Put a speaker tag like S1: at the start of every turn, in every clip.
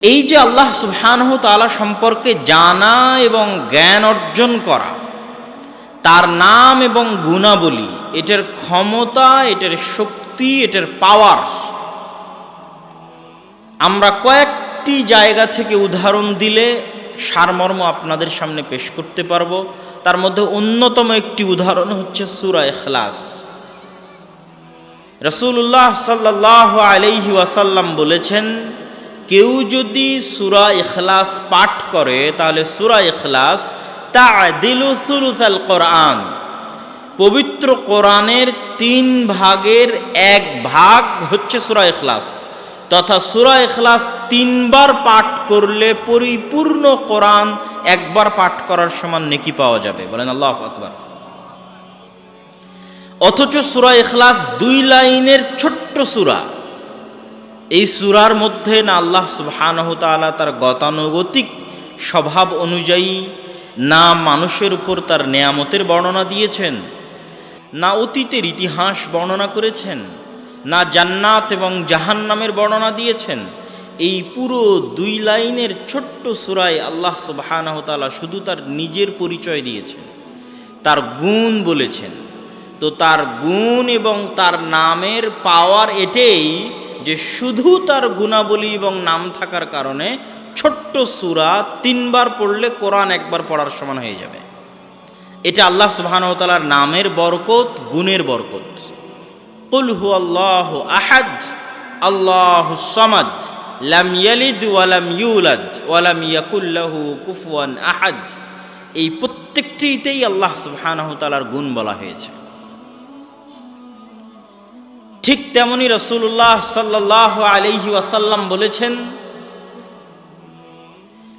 S1: এই যে আল্লাহ সুবহানাহু তাআলা সম্পর্কে জানা এবং জ্ঞান অর্জন করা, তার নাম এবং গুণাবলী, এটার ক্ষমতা, এটার শক্তি, এটার পাওয়ার, আমরা কয়েকটি জায়গা থেকে উদাহরণ দিলে সারমর্ম আপনাদের সামনে পেশ করতে পারবো। তার মধ্যে অন্যতম একটি উদাহরণ হচ্ছে সূরা ইখলাস। রাসূলুল্লাহ সাল্লাল্লাহু আলাইহি ওয়াসাল্লাম বলেছেন, কেউ যদি সূরা ইখলাস পাঠ করে তাহলে সূরা ইখলাস তা'দিলু সুলুসাল কোরআন, পবিত্র কোরআনের 3 ভাগের 1 ভাগ হচ্ছে সূরা ইখলাস, তথা সূরা ইখলাস 3 বার পাঠ করলে পরিপূর্ণ কোরআন একবার পাঠ করার সমান নেকি পাওয়া যাবে। বলেন আল্লাহু আকবার। অথচ সূরা ইখলাস 2 লাইনের ছোট্ট সূরা। এই সূরার মধ্যে না আল্লাহ সুবহানাহু তাআলা তার গতানুগতিক স্বভাব অনুযায়ী না মানুষের উপর তার নেয়ামতের বর্ণনা দিয়েছেন, না অতীতের ইতিহাস বর্ণনা করেছেন, না জান্নাত এবং জাহান্নামের বর্ণনা দিয়েছেন। এই পুরো 2 লাইনের ছোট্ট সূরায় আল্লাহ সুবহানাহু তাআলা শুধু তার নিজের পরিচয় দিয়েছেন, তার গুণ বলেছেন। তো তার গুণ এবং তার নামের পাওয়ার এটাই যে শুধু তার গুণাবলী এবং নাম থাকার কারণে ছোট্ট সূরা 3 বার পড়লে কোরআন একবার পড়ার সমান হয়ে যাবে। এটা আল্লাহ সুবহানাহু ওয়া তাআলার নামের বরকত, গুণের বরকত। কুল হুয়াল্লাহু আহাদ আল্লাহুস সামাদ লাম ইয়ালিদ ওয়া লাম ইউলাদ ওয়া লাম ইয়াকুল লাহু কুফুয়ান আহাদ। এই প্রত্যেকটিতেই আল্লাহ সুবহানাহু ওয়া তাআলার গুণ বলা হয়েছে। ঠিক তেমনি রাসূলুল্লাহ সাল্লাল্লাহু আলাইহি ওয়াসাল্লাম বলেছেন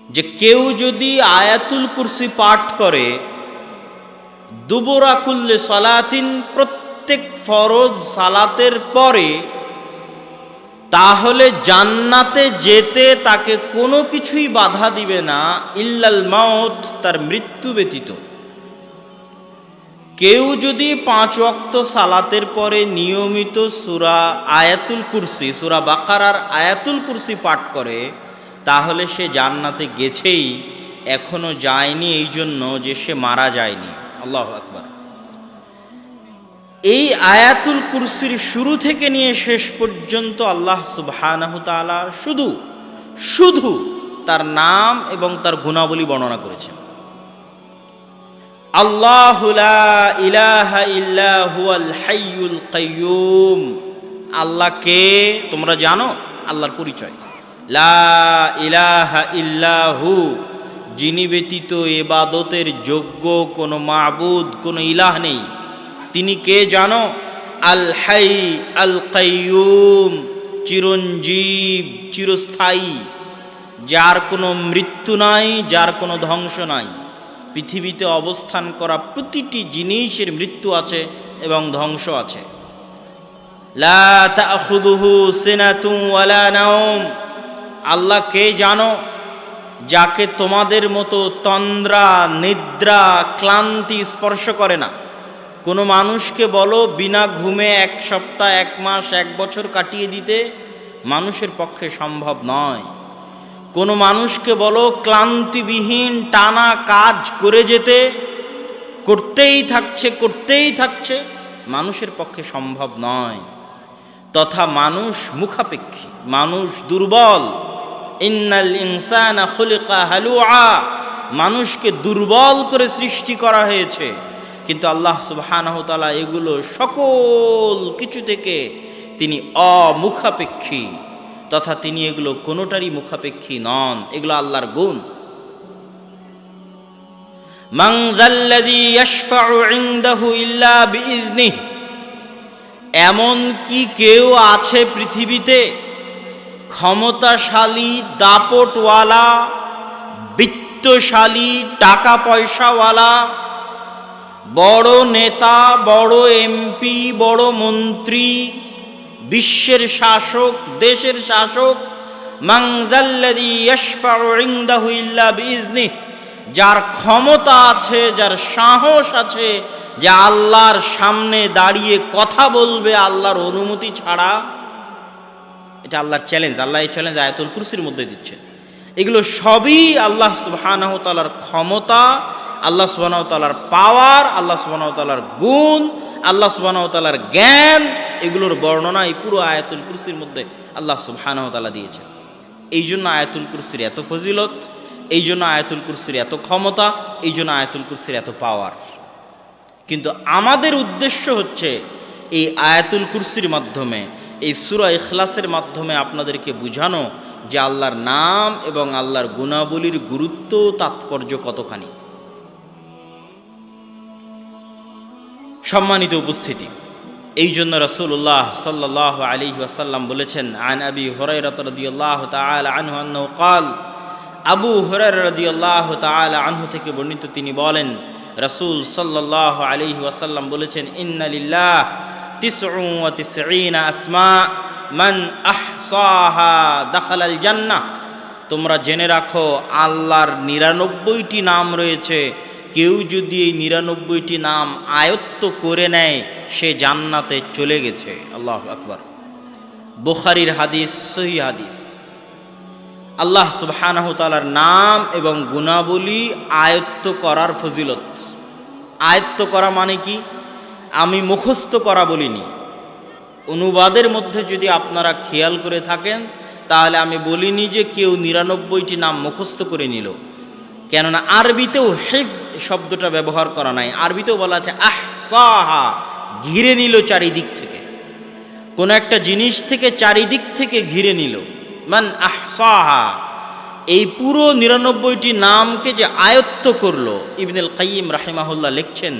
S1: যে কেউ যদি আয়াতুল কুরসি পাঠ করে দুবুরা কুল্লি সালাতিন, প্রত্যেক ফরজ সালাতের পরে, তাহলে জান্নাতে যেতে তাকে কোনো কিছুই বাধা দিবে না ইল্লাল মাউত, তার মৃত্যু ব্যতীত। কেউ যদি 5 ওয়াক্ত সালাতের পরে নিয়মিত সূরা আয়াতুল কুরসি, সূরা বাকারার আয়াতুল কুরসি পাঠ করে, তাহলে সে জান্নাতে গেছেই, এখনো যায়নি এই জন্য যে সে মারা যায়নি। আল্লাহু আকবার। এই আয়াতুল কুরসির শুরু থেকে নিয়ে শেষ পর্যন্ত আল্লাহ সুবহানাহু তাআলা শুধু তার নাম এবং তার গুণাবলী বর্ণনা করেছেন। আল্লাহু লা ইলাহা ইল্লা হুয়াল হাইয়ুল কাইয়্যুম। আল্লাহ কে তোমরা জানো? আল্লাহর পরিচয় লা ইলাহা ইল্লা হু, যিনি ব্যতীত ইবাদতের যোগ্য কোনো মাবুদ, কোনো ইলাহ নেই। তিনি কে জানো? আল হাই আল কাইয়্যুম, চিরঞ্জীব, চিরস্থায়ী, যার কোনো মৃত্যু নাই, যার কোনো ধ্বংস নাই। পৃথিবীতে অবস্থান করা প্রতিটি জিনিসের মৃত্যু আছে এবং ধ্বংস আছে। লা তাখুযুহু সিনাতুন ওয়ালা নাওম। আল্লাহ কে জানো? যাকে তোমাদের মতো তন্দ্রা, নিদ্রা, ক্লান্তি স্পর্শ করে না। কোনো মানুষকে বলো বিনা ঘুমে 1 সপ্তাহ, 1 মাস, 1 বছর কাটিয়ে দিতে, মানুষের পক্ষে সম্ভব নয়। কোনো মানুষকে বলো ক্লান্তিবিহীন টানা কাজ করে যেতে, করতেই থাকছে, মানুষের পক্ষে সম্ভব নয়। তথা মানুষ মুখাপেক্ষী, মানুষ দুর্বল। ইন্নাল ইনসানা খুলিকা হালুআ, মানুষকে দুর্বল করে সৃষ্টি করা হয়েছে। কিন্তু আল্লাহ সুবহানাহু তাআলা এগুলো সকল কিছু থেকে তিনি অমুখাপেক্ষী, তথা তিনি এগুলো কোনোটারই মুখাপেক্ষী নন। এগুলো আল্লাহর গুণ। মান যাল্লাযী ইয়াশফাউ ইনদাহু ইল্লা বিইযনিহি, এমন কি কেউ আছে পৃথিবীতে ক্ষমতাশালী, দাপটওয়ালা, বিত্তশালী, টাকা পয়সাওয়ালা, বড় নেতা, বড় এমপি, বড় মন্ত্রী, বিশ্বের শাসক, দেশের শাসক, মান যাল্লাযী ইয়াশফাউ ইনদাহু ইল্লা বিইযনিহি, যার ক্ষমতা আছে, যার সাহস আছে যে আল্লাহর সামনে দাঁড়িয়ে কথা বলবে আল্লাহর অনুমতি ছাড়া? এটা আল্লাহর চ্যালেঞ্জ। আল্লাহ এই চ্যালেঞ্জ আয়াতুল কুরসির মধ্যে দিচ্ছেন। এগুলো সবই আল্লাহ সুবহানাহু ওয়া তাআলার ক্ষমতা, আল্লাহ সুবহানাহু ওয়া তাআলার পাওয়ার, আল্লাহ সুবহানাহু ওয়া তাআলার গুণ, আল্লাহ সুবহানাহু ওয়া তাআলার জ্ঞান, এগুলোর বর্ণনা এই পুরো আয়াতুল কুরসির মধ্যে আল্লাহ সুবহানাহু ওয়া তাআলা দিয়েছেন। এই জন্য আয়াতুল কুরসির এত ফজিলত, এই জন্য আয়াতুল কুরসির এত ক্ষমতা, এই জন্য আয়াতুল কুরসির এত পাওয়ার। কিন্তু আমাদের উদ্দেশ্য হচ্ছে এই আয়াতুল কুরসির মাধ্যমে, এই সূরা ইখলাসের মাধ্যমে আপনাদেরকে বুঝানো যে আল্লাহর নাম এবং আল্লাহর গুণাবলীর গুরুত্ব, তাৎপর্য কতখানি। সম্মানিত উপস্থিতি, এই জন্য রাসূলুল্লাহ সাল্লাল্লাহু আলাইহি ওয়াসাল্লাম বলেছেন, আন আবি হুরায়রা রাদিয়াল্লাহু তাআলা আনহু আন্নাহু ক্বাল, আবু হুরায়রা রাদিয়াল্লাহু তাআলা আনহু থেকে বর্ণিত, তিনি বলেন রাসূল সাল্লাল্লাহু আলাইহি ওয়াসাল্লাম বলেছেন, ইন্না লিল্লাহ 99 আসমা মান আহসাহা দাখালাল জান্নাহ। তোমরা জেনে রাখো আল্লাহর 99টি নাম রয়েছে, কেউ যদি এই 99টি নাম আয়ত্ত করে নেয় সে জান্নাতে চলে গেছে। আল্লাহু আকবার। বুখারীর হাদিস, সহিহ হাদিস। আল্লাহ সুবহানাহু ওয়া তাআলার নাম এবং গুণাবলী আয়ত্ত করার ফজিলত। আয়ত্ত করা মানে কি? আমি মুখস্থ করা বলিনি। অনুবাদের মধ্যে যদি আপনারা খেয়াল করে থাকেন তাহলে আমি বলিনি যে কেউ 99টি নাম মুখস্থ করে নিল, কেননা আরবিতেও হিফজ শব্দটা ব্যবহার করা নাই। আরবিতেও বলা আছে আহসাহা, ঘিরে নিল চারিদিক থেকে, কোন একটা জিনিস থেকে চারিদিক থেকে ঘিরে নিল। মান আহসাহা, এই পুরো 99টি নামকে যে আয়ত্ত করলো, ইবনুল কাইয়িম রাহিমাহুল্লাহ লিখছেন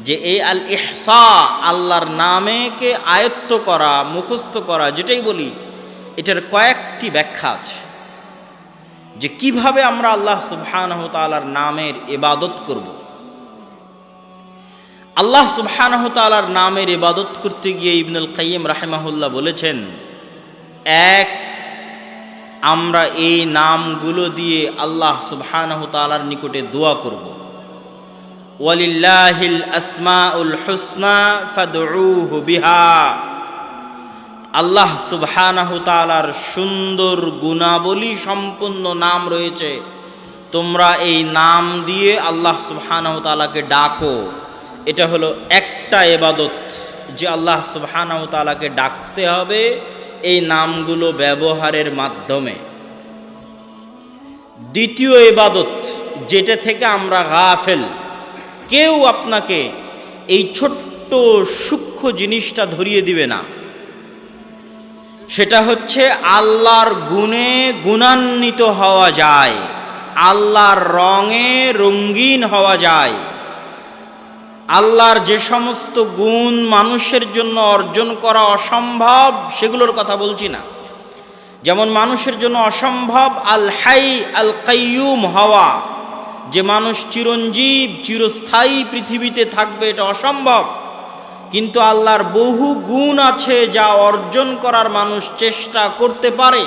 S1: যে এই আল ইহসা, আল্লাহর নামেকে আয়ত্ত করা, মুখস্থ করা, যেটাই বলি, এটার কয়েকটি ব্যাখ্যা আছে যে কিভাবে আমরা আল্লাহ সুবহানাহু ওয়া তাআলার নামের ইবাদত করব। আল্লাহ সুবহানাহু ওয়া তাআলার নামের ইবাদত করতে গিয়ে ইবনুল কাইয়িম রাহিমাহুল্লাহ বলেছেন, এক, আমরা এই নামগুলো দিয়ে আল্লাহ সুবহানাহু ওয়া তাআলার নিকটে দোয়া করব। ওয়ালিল্লাহিল আসমাউল হুসনা ফাদউহু বিহা। আল্লাহ সুবহানাহু ওয়া তাআলার সুন্দর গুণাবলী সম্পন্ন নাম রয়েছে, তোমরা এই নাম দিয়ে আল্লাহ সুবহানাহু ওয়া তাআলাকে ডাকো। এটা হলো একটা ইবাদত, যে আল্লাহ সুবহানাহু ওয়া তাআলাকে ডাকতে হবে এই নামগুলো ব্যবহারের মাধ্যমে। দ্বিতীয় ইবাদত, যেটা থেকে আমরা গাফেল, কেউ আপনাকে এই ছোট্ট সূক্ষ্ম জিনিসটা ধরিয়ে দিবে না, সেটা হচ্ছে আল্লাহর গুণে গুণান্বিত হওয়া যায়, আল্লাহর রঙে রঙিন হওয়া যায়। আল্লাহর যে সমস্ত গুণ মানুষের জন্য অর্জন করা অসম্ভব, সেগুলোর কথা বলছি না। যেমন মানুষের জন্য অসম্ভব আল হাই আল কাইয়ুম হওয়া, যে মানুষ চিরঞ্জীব চিরস্থায়ী পৃথিবীতে থাকবে, এটা অসম্ভব। কিন্তু আল্লাহর বহু গুণ আছে যা অর্জন করার মানুষ চেষ্টা করতে পারে।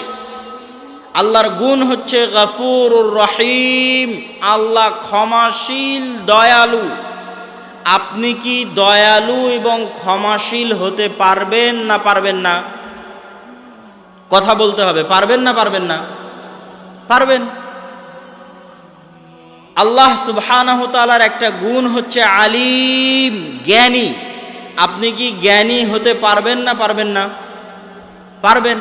S1: আল্লাহর গুণ হচ্ছে গফুরুর রহিম, আল্লাহ ক্ষমাশীল, দয়ালু। আপনি কি দয়ালু এবং ক্ষমাশীল হতে পারবেন না পারবেন না? কথা বলতে হবে, পারবেন না পারবেন না? পারবেন। আল্লাহ সুবহানাহু ওয়া তাআলার একটা গুণ হচ্ছে আলিম, জ্ঞানী। আপনি কি জ্ঞানী হতে পারবেন না পারবেন না? পারবেন।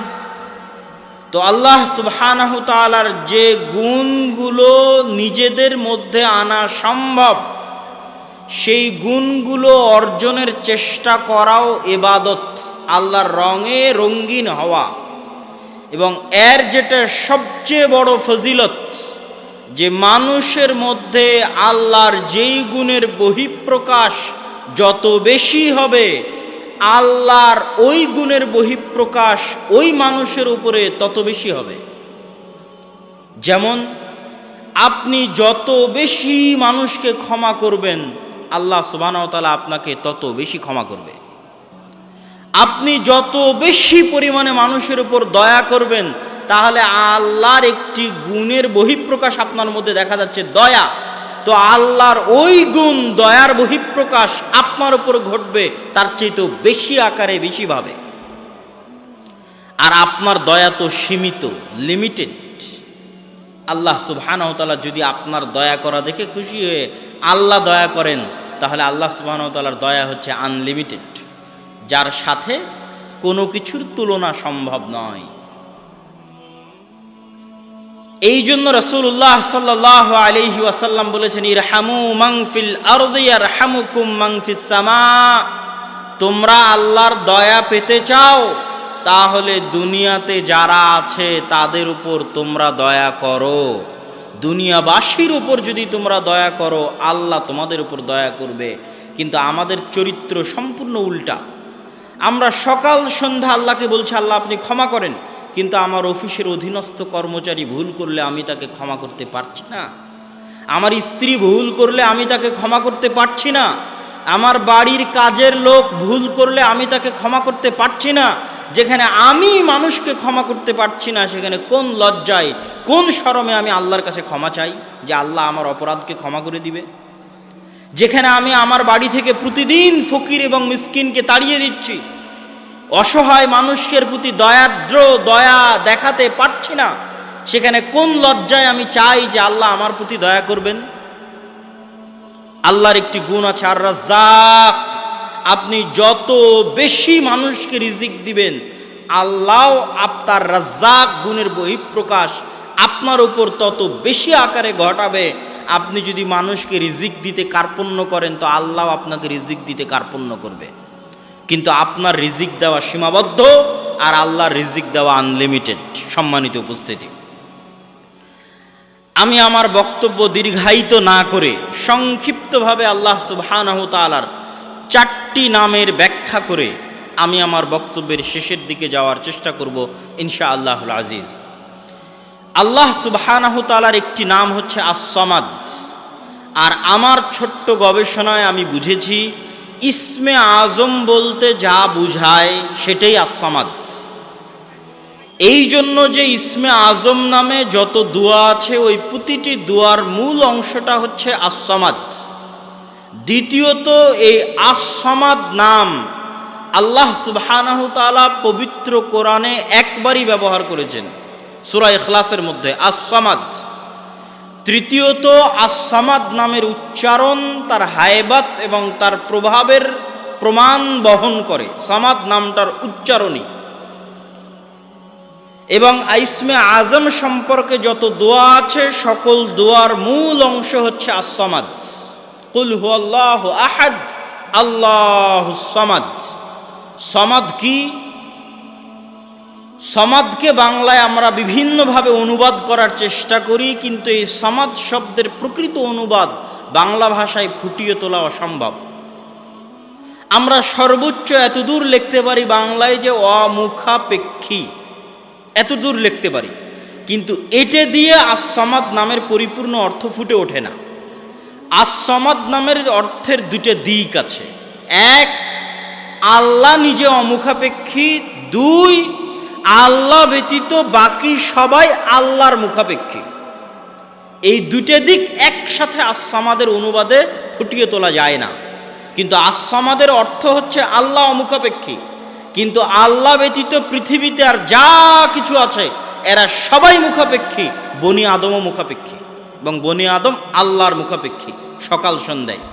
S1: তো আল্লাহ সুবহানাহু ওয়া তাআলার যে গুণগুলো নিজেদের মধ্যে আনা সম্ভব, সেই গুণগুলো অর্জনের চেষ্টা করাও ইবাদত, আল্লাহর রঙে রঙিন হওয়া। এবং এর যেটা সবচেয়ে বড় ফজিলত, যে মানুষের মধ্যে আল্লাহর যেই গুণের বহিঃপ্রকাশ যত বেশি হবে, আল্লাহর ওই গুণের বহিঃপ্রকাশ ওই মানুষের উপরে তত বেশি হবে। যেমন আপনি যত বেশি মানুষকে ক্ষমা করবেন, আল্লাহ সুবহানাহু ওয়া তাআলা আপনাকে তত বেশি ক্ষমা করবে। আপনি যত বেশি পরিমাণে মানুষের উপর দয়া করবেন, তাহলে আল্লাহর একটি গুণের বহিঃপ্রকাশ আপনার মধ্যে দেখা যাচ্ছে, দয়া। তো আল্লাহর ওই গুণ, দয়ার বহিঃপ্রকাশ আপনার উপর ঘটবে তার চেয়ে বেশি আকারে, বেশিভাবে। আর আপনার দয়া তো সীমিত, লিমিটেড। আল্লাহ সুবহানাহু ওয়া তাআলা যদি আপনার দয়া করা দেখে খুশি হয়ে আল্লাহ দয়া করেন, তাহলে আল্লাহ সুবহানাহু ওয়া তাআলার দয়া হচ্ছে আনলিমিটেড, যার সাথে কোনো কিছুর তুলনা সম্ভব নয়। এই জন্য রাসূলুল্লাহ সাল্লাল্লাহু আলাইহি ওয়াসাল্লাম বলেছেন, ইরহামু মান ফিল আরদি ইয়ারহামুকুম মান ফিস সামা। তোমরা আল্লাহর দয়া পেতে চাও, তাহলে দুনিয়াতে যারা আছে তাদের উপর তোমরা দয়া করো। দুনিয়াবাসীর উপর যদি তোমরা দয়া করো, আল্লাহ তোমাদের উপর দয়া করবে। কিন্তু আমাদের চরিত্র সম্পূর্ণ উল্টা। আমরা সকাল সন্ধ্যা আল্লাহকে বলছি, আল্লাহ আপনি ক্ষমা করেন, কিন্তু আমার অফিসের অধীনস্থ কর্মচারী ভুল করলে আমি তাকে ক্ষমা করতে পারছি না। আমার স্ত্রী ভুল করলে আমি তাকে ক্ষমা করতে পারছি না। আমার বাড়ির কাজের লোক ভুল করলে আমি তাকে ক্ষমা করতে পারছি না। যেখানে আমি মানুষকে ক্ষমা করতে পারছি না, সেখানে কোন লজ্জায়, কোন শরমে আমি আল্লাহর কাছে ক্ষমা চাই যে আল্লাহ আমার অপরাধকে ক্ষমা করে দিবে? যেখানে আমি আমার বাড়ি থেকে প্রতিদিন ফকির এবং মিসকিনকে তাড়িয়ে দিচ্ছি, অসহায় মানুষের প্রতি দয়া দেখাতে পারছি না, সেখানে কোন লজ্জায় আমি চাই যে আল্লাহ আমার প্রতি দয়া করবেন? আল্লাহর একটি গুণ আছে, আর রাজ্জাক। আপনি যত বেশি মানুষকে রিজিক দিবেন, আল্লাহ আপনার রাজ্জাক গুণের বহিঃপ্রকাশ আপনার উপর তত বেশি আকারে ঘটাবে। আপনি যদি মানুষকে রিজিক দিতে কার্পণ্য করেন, তো আল্লাহ আপনাকে রিজিক দিতে কার্পণ্য করবে। কিন্তু আপনার রিজিক দেওয়া সীমাবদ্ধ, আর আল্লাহর রিজিক দেওয়া আনলিমিটেড। সম্মানিত উপস্থিতি, আমি আমার বক্তব্য দীর্ঘায়িত না করে সংক্ষিপ্তভাবে আল্লাহ সুবহানাহু ওয়া তাআলার 4টি নামের ব্যাখ্যা করে আমি আমার বক্তব্যের শেষের দিকে যাওয়ার চেষ্টা করব ইনশাআল্লাহুল আজিজ। আল্লাহ সুবহানাহু ওয়া তাআলার একটি নাম হচ্ছে আস-সামাদ। আর আমার ছোট্ট গবেষণায় আমি বুঝেছি, ইসমে আজম বলতে যা বুঝায় সেটাই আস-সামাদ। এই জন্য যে ইসমে আজম নামে যত দোয়া আছে, ওই প্রতিটি দোয়ার মূল অংশটা হচ্ছে আস-সামাদ। দ্বিতীয়ত, এই আস-সামাদ নাম আল্লাহ সুবহানাহু ওয়া তাআলা পবিত্র কোরআনে একবারই ব্যবহার করেছেন, সূরা ইখলাসের মধ্যে, আস-সামাদ। তৃতীয়ত, আস-সামাদ নামের উচ্চারণ তার হায়বাত এবং তার প্রভাবের প্রমাণ বহন করে সামাদ নামটার উচ্চারণই। এবং ইসমে আজম সম্পর্কে যত দোয়া আছে, সকল দোয়ার মূল অংশ হচ্ছে আস-সামাদ। কুল হুয়াল্লাহু আহাদ আল্লাহুস সামাদ। সামাদ কি? সামাদকে বাংলায় আমরা বিভিন্নভাবে অনুবাদ করার চেষ্টা করি, কিন্তু এই সামাদ শব্দের প্রকৃত অনুবাদ বাংলা ভাষায় ফুটিয়ে তোলা অসম্ভব। আমরা সর্বোচ্চ এতদূর লিখতে পারি বাংলায় যে অমুখাপেক্ষী, এতদূর লিখতে পারি, কিন্তু এটা দিয়ে আস-সামাদ নামের পরিপূর্ণ অর্থ ফুটে ওঠে না। আস-সামাদ নামের অর্থের দুটো দিক আছে। এক, আল্লাহ নিজে অমুখাপেক্ষী। দুই, আল্লাহ ব্যতীত বাকি সবাই আল্লাহর মুখাপেক্ষী। এই দুটো দিক একসাথে আস-সামাদের অনুবাদে ফুটিয়ে তোলা যায় না। কিন্তু আস-সামাদের অর্থ হচ্ছে আল্লাহ অমুখাপেক্ষী, কিন্তু আল্লাহ ব্যতীত পৃথিবীতে আর যা কিছু আছে এরা সবাই মুখাপেক্ষী। বনি আদমও মুখাপেক্ষী, এবং বনি আদম আল্লাহর মুখাপেক্ষী সকাল সন্ধ্যায়।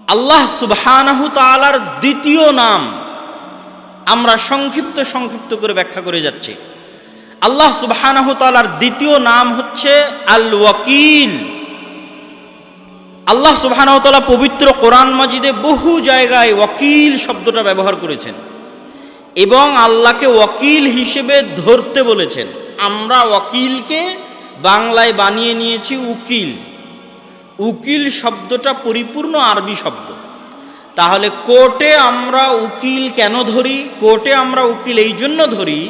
S1: আল্লাহ সুবহানাহু তাআলার দ্বিতীয় নাম আমরা সংক্ষিপ্ত করে ব্যাখ্যা করে যাচ্ছি। আল্লাহ সুবহানাহু তাআলার দ্বিতীয় নাম হচ্ছে আল ওয়াকিল। আল্লাহ সুবহানাহু তাআলা পবিত্র কোরআন মাজিদে বহু জায়গায় ওয়াকিল শব্দটা ব্যবহার করেছেন এবং আল্লাহকে ওয়াকিল হিসেবে ধরতে বলেছেন। আমরা ওয়াকিলকে বাংলায় বানিয়ে নিয়েছি উকিল। উকিল শব্দটা পরিপূর্ণ আরবি শব্দ। তাহলে কোর্টে আমরা উকিল কেন ধরি? কোর্টে আমরা উকিল এই জন্য ধরি,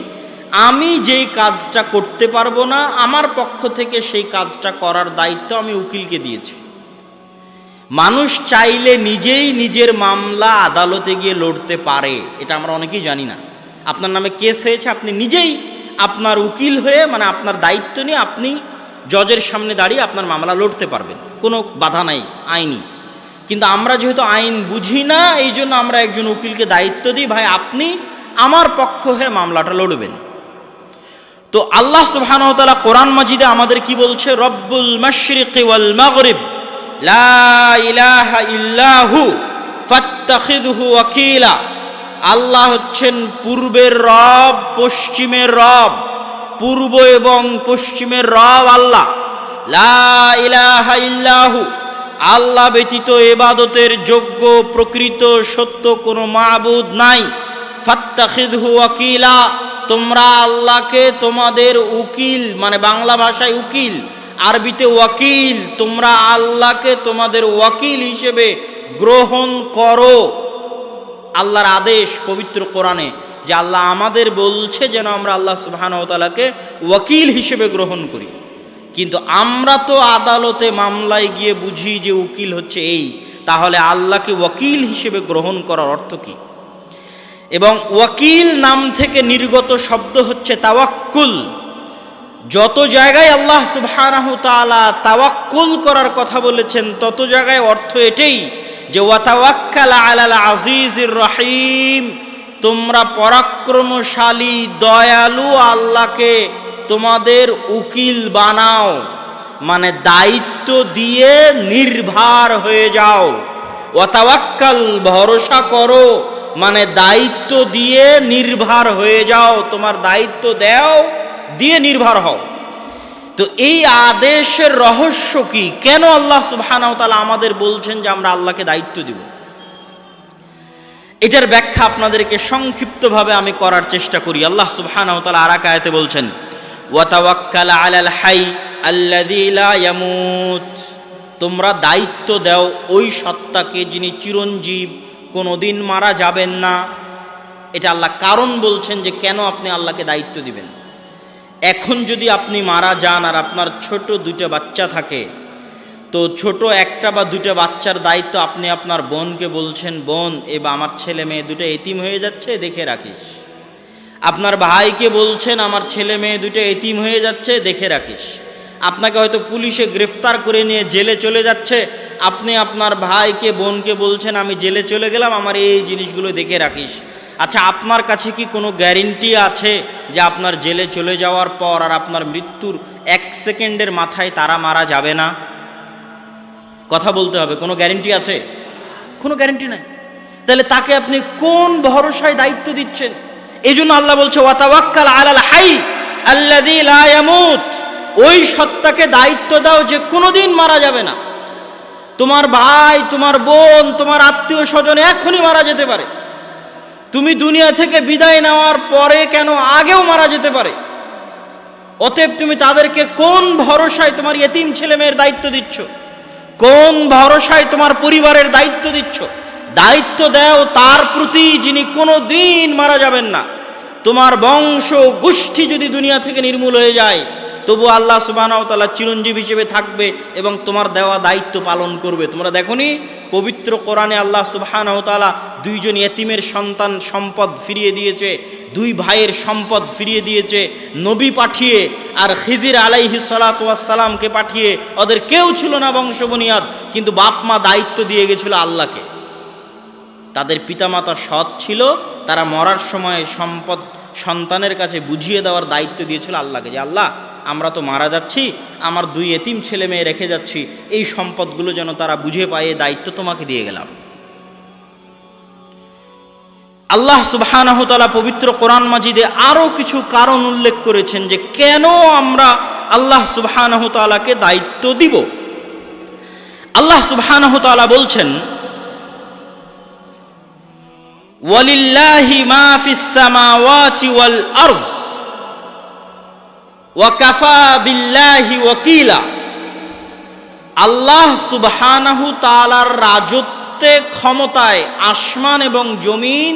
S1: আমি যেই কাজটা করতে পারবো না, আমার পক্ষ থেকে সেই কাজটা করার দায়িত্ব আমি উকিলকে দিয়েছি। মানুষ চাইলে নিজেই নিজের মামলা আদালতে গিয়ে লড়তে পারে, এটা আমরা অনেকেই জানি না। আপনার নামে কেস হয়েছে, আপনি নিজেই আপনার উকিল হয়ে, মানে আপনার দায়িত্ব নিয়ে আপনি জজের সামনে দাঁড়িয়ে আপনার মামলা লড়তে পারবেন, কোনো বাধা নাই আইনি। কিন্তু আমরা যেহেতু আইন বুঝি না, এই জন্য আমরা একজন উকিলকে দায়িত্ব দিই, ভাই আপনি আমার পক্ষ হয়ে মামলাটা লড়বেন। তো আল্লাহ সুবহানাহু ওয়া তাআলা কোরআন মাজিদে আমাদের কি বলছে? রব্বুল মাশরিকি ওয়াল মাগরিব লা ইলাহা ইল্লাহু ফাত্তাখিযহু ওয়াকিলা। আল্লাহ হচ্ছেন পূর্বের রব, পশ্চিমের রব। পূর্ব এবং পশ্চিমের রব আল্লাহ। লা ইলাহা ইল্লাহু, আল্লাহ ব্যতীত ইবাদতের যোগ্য প্রকৃত সত্য কোনো মাবুদ নাই। ফাত্তাখিযহু ওয়াকিলা, তোমরা আল্লাহকে তোমাদের উকিল, মানে বাংলা ভাষায় উকিল, আরবিতে ওয়াকিল, তোমরা আল্লাহকে তোমাদের ওয়াকিল হিসেবে গ্রহণ করো। আল্লাহর আদেশ পবিত্র কোরআনে যে আল্লাহ আমাদের বলছে যেন আমরা আল্লাহ সুবহানাহু ওয়া তাআলাকে ওয়াকিল হিসেবে গ্রহণ করি। কিন্তু আমরা তো আদালতে মামলায় গিয়ে বুঝি যে উকিল হচ্ছে এই, তাহলে আল্লাহকে ওয়াকিল হিসেবে গ্রহণ করার অর্থ কি? এবং ওয়াকিল নাম থেকে নির্গত শব্দ হচ্ছে তাওয়াক্কুল। যত জায়গায় আল্লাহ সুবহানাহু তাআলা তাওয়াক্কুল করার কথা বলেছেন তত জায়গায় অর্থ এটাই যে ওয়াতাওয়াক্কাল আলাল আজিজির রহিম, তোমরা পরাক্রমশালী দয়ালু আল্লাহকে তোমাদের উকিল বানাও, মানে দায়িত্ব দিয়ে নির্ভর হয়ে যাও। ওয়াতাওয়াক্কাল, ভরসা করো, মানে দায়িত্ব দিয়ে নির্ভর হয়ে যাও, তোমার দায়িত্ব দাও, দিয়ে নির্ভর হও। তো এই আদেশের রহস্য কি? কেন আল্লাহ সুবহানাহু ওয়া তাআলা আমাদের বলছেন যে আমরা আল্লাহকে দায়িত্ব দিব? এটার ব্যাখ্যা আপনাদেরকে সংক্ষিপ্তভাবে আমি করার চেষ্টা করি। আল্লাহ সুবহানাহু ওয়া তাআলা আর এক আয়াতে বলছেন, ওয়া তাওয়াক্কাল আলাল হাই আল্লাযী লা ইয়ামুত, তোমরা দায়িত্ব দাও ওই সত্তাকে যিনি চিরঞ্জীব, কোনোদিন মারা যাবেন না। এটা আল্লাহ কারণ বলছেন যে কেন আপনি আল্লাহকে দায়িত্ব দিবেন। এখন যদি আপনি মারা যান আর আপনার ছোট দুইটা বাচ্চা থাকে, তো ছোট একটা বা দুইটা বাচ্চার দায়িত্ব আপনি আপনার বোনকে বলছেন, বোন এবার আমার ছেলে মেয়ে দুটো এতিম হয়ে যাচ্ছে, দেখে রাখিস। আপনার ভাইকে বলছেন, আমার ছেলে মেয়ে দুটো এতিম হয়ে যাচ্ছে, দেখে রাখিস। আপনাকে হয়তো পুলিশে গ্রেফতার করে নিয়ে জেলে চলে যাচ্ছে, আপনি আপনার ভাইকে বোনকে বলছেন, আমি জেলে চলে গেলাম, আমার এই জিনিসগুলো দেখে রাখিস। আচ্ছা, আপনার কাছে কি কোনো গ্যারেন্টি আছে যে আপনার জেলে চলে যাওয়ার পর আর আপনার মৃত্যুর 1 সেকেন্ডের মাথায় তারা মারা যাবে না? কথা বলতে হবে, কোনো গ্যারেন্টি আছে? কোনো গ্যারেন্টি নাই। তাহলে তাকে আপনি কোন ভরসায় দায়িত্ব দিচ্ছেন? এই জন্য আল্লাহ বলছে ওয়াতাওয়াক্কাল আলাল হাই আল্লাযী লা ইয়ামুত, ওই সত্তাকে দায়িত্ব দাও যে কোনোদিন মারা যাবে না। তোমার ভাই, তোমার বোন, তোমার আত্মীয় স্বজন এখনই মারা যেতে পারে। তুমি দুনিয়া থেকে বিদায় নেওয়ার পরে কেন, আগেও মারা যেতে পারে। অতএব তুমি তাদেরকে কোন ভরসায় তোমার ইতিম ছেলে মেয়ের দায়িত্ব দিচ্ছ? কোন ভরসায় তোমার পরিবারের দায়িত্ব দিচ্ছ? দায়িত্ব দাও তার প্রতি যিনি কোনো দিন মারা যাবেন না। তোমার বংশ গোষ্ঠী যদি দুনিয়া থেকে নির্মূল হয়ে যায়, তবু আল্লাহ সুবহানাহু ওয়া তাআলা চিরঞ্জীব হিসেবে থাকবে এবং তোমার দেওয়া দায়িত্ব পালন করবে। তোমরা দেখোনি পবিত্র কোরআনে আল্লাহ সুবহানাহু ওয়া তাআলা 2 জন ইতিমের সন্তান সম্পদ ফিরিয়ে দিয়েছে, 2 ভাইয়ের সম্পদ ফিরিয়ে দিয়েছে নবী পাঠিয়ে, আর খিজির আলাইহিস সালাতু ওয়াস সালামকে পাঠিয়ে। ওদের কেউ ছিল না বংশবুনিয়াদ, কিন্তু বাপ মা দায়িত্ব দিয়ে গেছিল আল্লাহকে। তাদের পিতামাতা সৎ ছিল, তারা মরার সময় সম্পদ সন্তানের কাছে বুঝিয়ে দেওয়ার দায়িত্ব দিয়েছিল আল্লাহকে, যে আল্লাহ আমরা তো মারা যাচ্ছি, আমার 2 এতিম ছেলে মেয়ে রেখে যাচ্ছি, এই সম্পদগুলো যেন তারা বুঝে পায়, এই দায়িত্ব তোমাকে দিয়ে গেলাম। আল্লাহ সুবহানাহু ওয়া তাআলা পবিত্র কোরআন মাজিদে আরও কিছু কারণ উল্লেখ করেছেন যে কেন আমরা আল্লাহ সুবহানাহু ওয়া তাআলাকে দায়িত্ব দিব। আল্লাহ সুবহানাহু ওয়া তাআলা বলছেন, ওয়ালিল্লাহি মা ফিস সামাওয়াতি ওয়াল আরজ ওয়া কাফা বিল্লাহি ওয়াকিলা। আল্লাহ সুবহানাহু তাআলার রাজত্বে, ক্ষমতায় আসমান এবং জমিন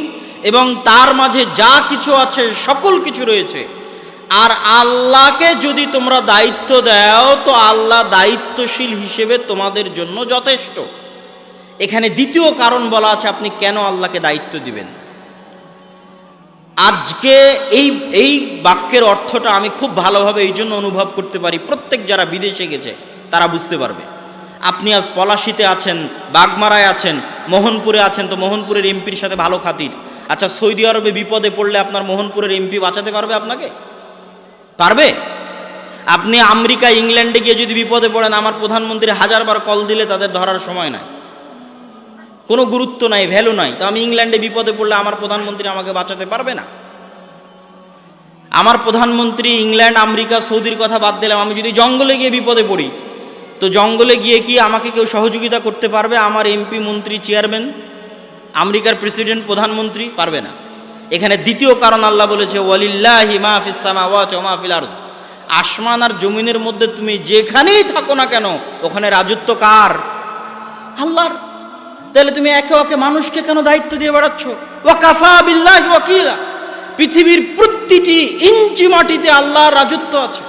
S1: এবং তার মাঝে যা কিছু আছে সকল কিছু রয়েছে। আর আল্লাহকে যদি তোমরা দায়িত্ব দাও, তো আল্লাহ দায়িত্বশীল হিসেবে তোমাদের জন্য যথেষ্ট। এখানে দ্বিতীয় কারণ বলা আছে আপনি কেন আল্লাহকে দায়িত্ব দিবেন। আজকে এই বাক্যের অর্থটা আমি খুব ভালোভাবে এই জন্য অনুভব করতে পারি, প্রত্যেক যারা বিদেশে গেছে তারা বুঝতে পারবে। আপনি আজ পলাশিতে আছেন, বাগমারায় আছেন, মোহনপুরে আছেন, তো মোহনপুরের এমপির সাথে ভালো খাতির। আচ্ছা, সৌদি আরবে বিপদে পড়লে আপনার মোহনপুরের এমপি বাঁচাতে পারবে আপনাকে? পারবে? আপনি আমেরিকা ইংল্যান্ডে গিয়ে যদি বিপদে পড়েন, আমার প্রধানমন্ত্রী 1000 বার কল দিলে তাদের ধরার সময় নাই, কোনো গুরুত্ব নাই, ভ্যালু নাই। তো আমি ইংল্যান্ডে বিপদে পড়লে আমার প্রধানমন্ত্রী আমাকে বাঁচাতে পারবে না। আমার প্রধানমন্ত্রী ইংল্যান্ড, আমেরিকা, সৌদির কথা বাদ দিলাম, আমি যদি জঙ্গলে গিয়ে বিপদে পড়ি, তো জঙ্গলে গিয়ে কি আমাকে কেউ সহযোগিতা করতে পারবে? আমার এমপি, মন্ত্রী, চেয়ারম্যান, আমেরিকার প্রেসিডেন্ট, প্রধানমন্ত্রী পারবে না। এখানে দ্বিতীয় কারণ আল্লাহ বলেছে ওয়ালিল্লাহি মা ফিস সামাওয়াতি ওয়া মা ফিল আরজ, আসমান আর জমিনের মধ্যে তুমি যেখানেই থাকো না কেন ওখানে রাজত্ব কার? আল্লাহর। তাহলে তুমি একে একে মানুষকে কেন দায়িত্ব দিয়ে বেড়াচ্ছ? ওয়া কাফা বিল্লাহি ওয়াকিলা, পৃথিবীর প্রতিটি ইঞ্চি মাটিতে আল্লাহর রাজত্ব আছে,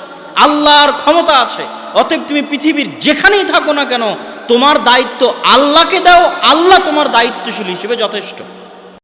S1: আল্লাহর ক্ষমতা আছে। অতএব তুমি পৃথিবীর যেখানেই থাকো না কেন তোমার দায়িত্ব আল্লাহকে দাও, আল্লাহ তোমার দায়িত্বশীল হিসেবে যথেষ্ট।